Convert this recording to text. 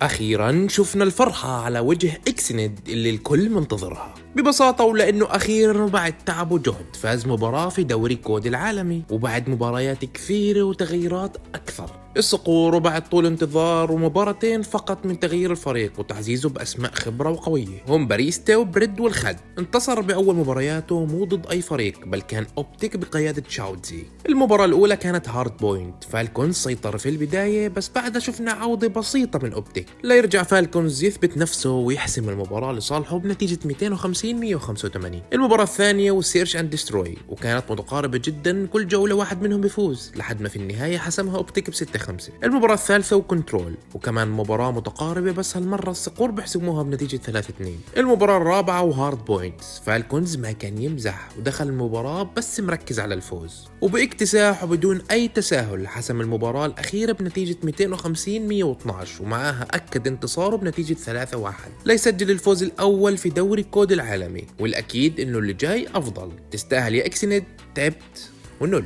أخيراً شفنا الفرحة على وجه إكسند اللي الكل منتظرها ببساطة، ولأنه أخيراً وبعد تعب وجهد فاز مباراة في دوري كود العالمي، وبعد مباريات كثيرة وتغييرات أكثر الصقور، وبعد طول انتظار ومباراتين فقط من تغيير الفريق وتعزيزه بأسماء خبرة وقوية هم باريستا وبريد والخد. انتصر بأول مبارياته مو ضد أي فريق، بل كان أوبتيك بقيادة شاوتزي. المباراة الأولى كانت هارد بوينت، فالكونز سيطر في البداية بس بعدها شفنا عودة بسيطة من أوبتيك ليرجع فالكونز يثبت نفسه ويحسم المباراة لصالحه بنتيجة 250-185. المباراة الثانية والسيرش اند ديستروي، وكانت متقاربة جدا، كل جولة واحد منهم بيفوز لحد ما في النهاية حسمها أوبتيك ب6-5. المباراة الثالثة وكنترول، وكمان مباراة متقاربة بس هالمرة الصقور بيحسموها بنتيجة 3-2. المباراة الرابعة وهارد بوينتس، فالكونز ما كان يمزح ودخل المباراة بس مركز على الفوز، وباكتساح وبدون أي تساهل حسم المباراة الأخيرة بنتيجة 250-112، ومعاها أكد انتصاره بنتيجة 3-1 ليسجل الفوز الأول في دوري كود العالمي. والأكيد إنه اللي جاي أفضل. تستاهل يا إكسند، تعبت ونلت.